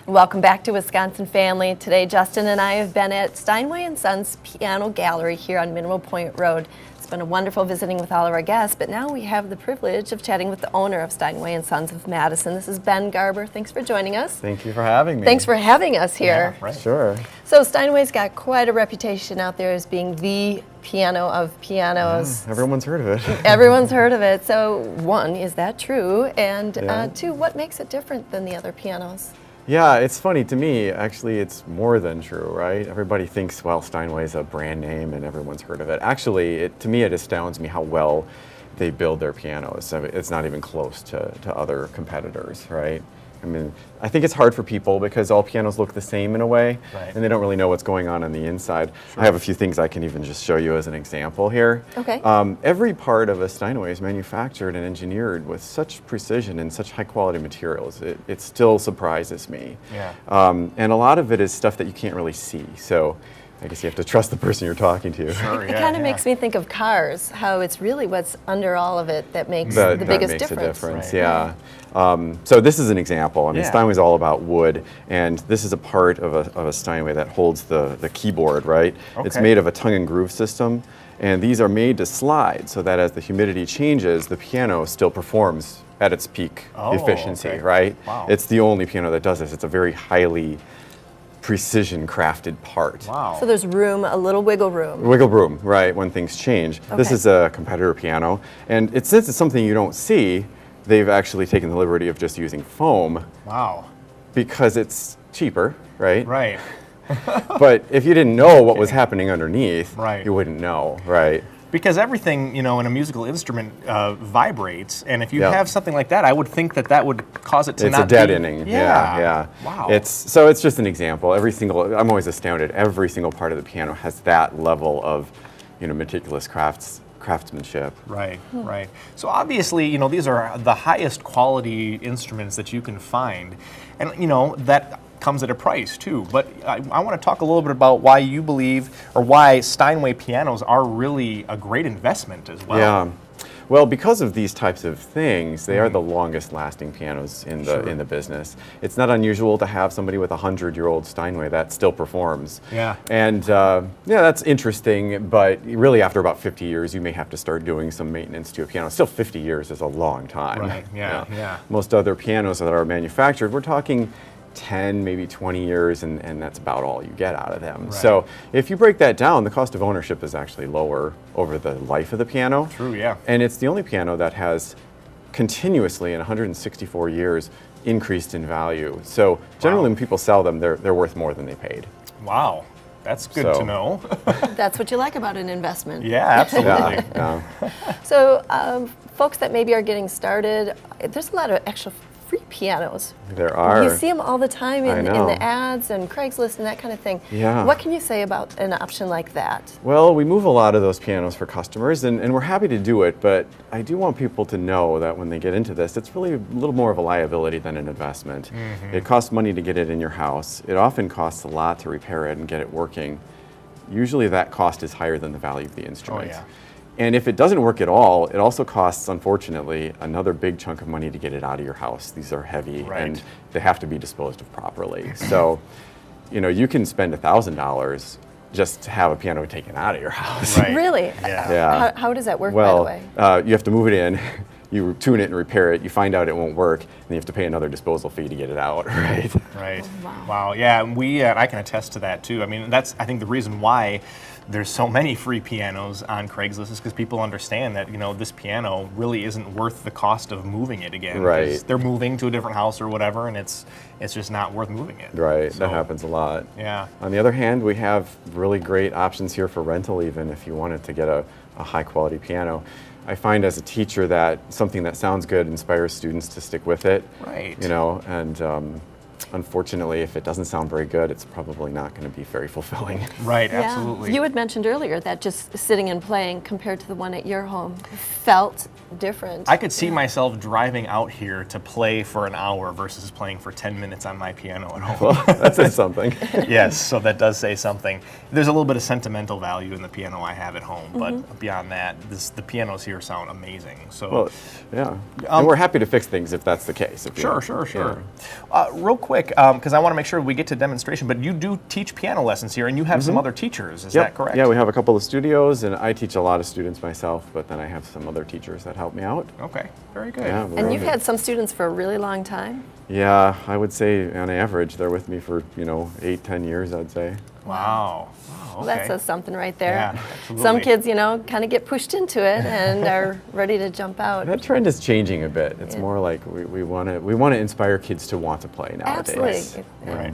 Welcome back to Wisconsin Family. Today, Justin and I have been at Steinway & Sons Piano Gallery here on Mineral Point Road. It's been a wonderful visiting with all of our guests, but now we have the privilege of chatting with the owner of Steinway & Sons of Madison. This is Ben Garber. Thanks for joining us. Thank you for having me. Thanks for having us here. Yeah, right. Sure. So Steinway's got quite a reputation out there as being the piano of pianos. Yeah, everyone's heard of it. Everyone's heard of it. So one, is that true? And Yeah. two, what makes it different than the other pianos? Yeah, it's funny to me, actually it's more than true, right? Everybody thinks, well, Steinway's a brand name and everyone's heard of it. Actually, to me it astounds me how well they build their pianos. I mean, it's not even close to other competitors, right? I mean, I think it's hard for people because all pianos look the same in a way, Right. and they don't really know what's going on the inside. Sure. I have a few things I can even just show you as an example here. Okay. Every part of a Steinway is manufactured and engineered with such precision and such high quality materials. It still surprises me. Yeah. And a lot of it is stuff that you can't really see. So I guess you have to trust the person you're talking to. Sure, It yeah, kind of yeah. makes me think of cars, how it's really what's under all of it that makes That the biggest makes difference. a difference, Right. yeah. So this is an example. I mean, Yeah. Steinway's all about wood, and this is a part of a Steinway that holds the keyboard, right? It's Okay. made of a tongue and groove system, and these are made to slide so that as the humidity changes, the piano still performs at its peak Oh, efficiency, okay. right? Wow. It's the only piano that does this. It's a very highly precision crafted part. Wow. So there's room, a little wiggle room. Wiggle room, right, when things change. This Okay. is a competitor piano, and since it's something you don't see, they've actually taken the liberty of just using foam Wow. because it's cheaper, right? Right. But if you didn't know what was happening underneath, Right. you wouldn't know, right? Because everything, in a musical instrument vibrates, and if you Yeah. have something like that, I would think that would cause it to It's not a dead be. inning. Yeah. Yeah. Wow. It's just an example. I'm always astounded. Every single part of the piano has that level of, meticulous craftsmanship. Right, right. So obviously, these are the highest quality instruments that you can find, and that comes at a price too. But I want to talk a little bit about why you believe, or why Steinway pianos are really a great investment as well. Yeah. Well, because of these types of things, they are the longest lasting pianos in the business. It's not unusual to have somebody with a 100-year-old Steinway that still performs. Yeah. And that's interesting, but really after about 50 years, you may have to start doing some maintenance to a piano. Still 50 years is a long time. Right, yeah, yeah. Most other pianos that are manufactured, we're talking 10, maybe 20 years, and that's about all you get out of them. Right. So if you break that down, the cost of ownership is actually lower over the life of the piano. True, yeah. And it's the only piano that has continuously in 164 years increased in value. So generally when people sell them, they're worth more than they paid. Wow. That's good So- to know. That's what you like about an investment. Yeah, absolutely. Yeah. So folks that maybe are getting started, there's a lot of extra free pianos. There are. You see them all the time I in know. the ads and Craigslist and that kind of thing. Yeah. What can you say about an option like that? Well, we move a lot of those pianos for customers, and we're happy to do it, but I do want people to know that when they get into this, it's really a little more of a liability than an investment. It costs money to get it in your house. It often costs a lot to repair it and get it working. Usually that cost is higher than the value of the instrument. yeah. And if it doesn't work at all, it also costs, unfortunately, another big chunk of money to get it out of your house. These are heavy, Right. and they have to be disposed of properly. So, you can spend $1,000 just to have a piano taken out of your house. Right. Really? Yeah. Yeah. How does that work, Well, by the way? you have to move it in, you tune it and repair it, you find out it won't work, and you have to pay another disposal fee to get it out, right? Right. wow. Wow. Yeah, and I can attest to that too. I mean, that's I think the reason why there's so many free pianos on Craigslist is because people understand that this piano really isn't worth the cost of moving it again. 'Cause Right. They're moving to a different house or whatever, and it's just not worth moving it. Right, So, that happens a lot. Yeah. On the other hand, we have really great options here for rental even if you wanted to get a high quality piano. I find as a teacher that something that sounds good inspires students to stick with it. Right. And unfortunately, if it doesn't sound very good, it's probably not going to be very fulfilling. Right. Yeah. Absolutely. You had mentioned earlier that just sitting and playing compared to the one at your home felt different. I could see myself driving out here to play for an hour versus playing for 10 minutes on my piano at home. That says something. Yes, so that does say something. There's a little bit of sentimental value in the piano I have at home, but beyond that, the pianos here sound amazing. So, Well, yeah. And we're happy to fix things if that's the case. If you- sure. yeah. Real quick, quick, because I want to make sure we get to demonstration, but you do teach piano lessons here, and you have some other teachers, is that correct? Yeah, we have a couple of studios, and I teach a lot of students myself, but then I have some other teachers that help me out. Okay, very good. Yeah, And you've had some students for a really long time? Yeah, I would say on average they're with me for 8-10 years, I'd say. Wow. Well, that says something right there. Yeah, absolutely. Some kids, kind of get pushed into it and are ready to jump out. That trend is changing a bit. It's more like we want to inspire kids to want to play nowadays. Absolutely. Right.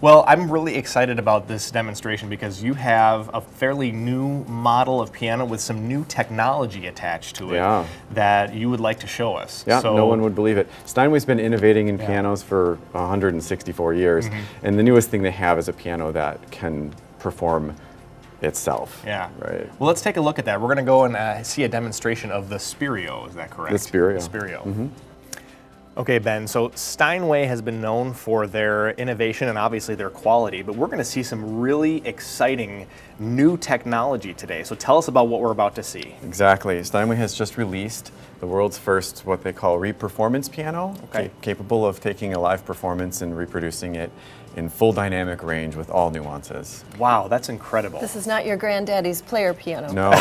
Well, I'm really excited about this demonstration because you have a fairly new model of piano with some new technology attached to it that you would like to show us. Yeah, so, no one would believe it. Steinway's been innovating in pianos for 164 years, and the newest thing they have is a piano that can perform itself. Yeah. Right. Well, let's take a look at that. We're going to go and see a demonstration of the Spirio. Is that correct? The Spirio. The Spirio. Okay, Ben, so Steinway has been known for their innovation and obviously their quality, but we're going to see some really exciting new technology today. So tell us about what we're about to see. Exactly. Steinway has just released the world's first what they call re-performance piano, capable of taking a live performance and reproducing it in full dynamic range with all nuances. Wow, that's incredible. This is not your granddaddy's player piano. No, no.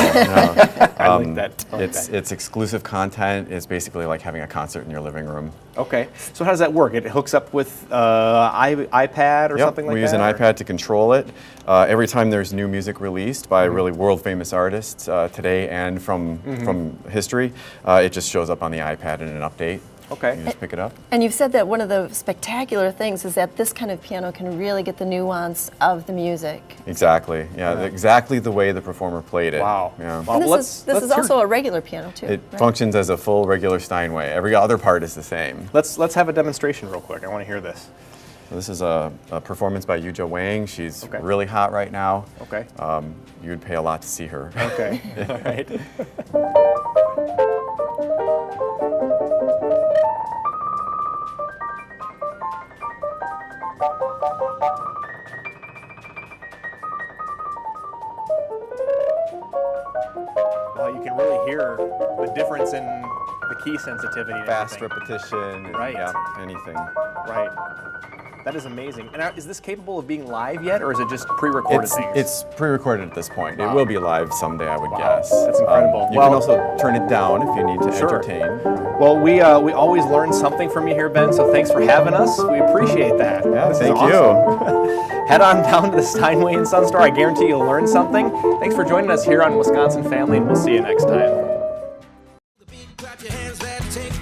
I like that. It's exclusive content. It's basically like having a concert in your living room. Okay, so how does that work? It hooks up with iPad or something like that? We use an iPad to control it. Every time there's new music released by really world famous artists today and from history, it just shows up on the iPad in an update. Okay. You just pick it up. And you've said that one of the spectacular things is that this kind of piano can really get the nuance of the music. Exactly. Yeah, exactly the way the performer played it. Wow. Yeah. Well, And this is also a regular piano too. It right? functions as a full regular Steinway. Every other part is the same. Let's have a demonstration real quick. I want to hear this. This is a performance by Yuja Wang. She's Okay. really hot right now. Okay. You'd pay a lot to see her. Okay. All right. Well, you can really hear the difference in the key sensitivity. And Fast everything. repetition. Right. Yeah, anything. Right. That is amazing. And is this capable of being live yet, or is it just pre-recorded things? It's pre-recorded at this point. Wow. It will be live someday, I would Wow. guess. That's incredible. You Well- can also turn it down if you need to Sure. entertain. Well, we always learn something from you here, Ben, so thanks for having us. We appreciate that. Yeah, This is thank awesome. Head on down to the Steinway and Son store. I guarantee you'll learn something. Thanks for joining us here on Wisconsin Family, and we'll see you next time. Clap your hands, let's take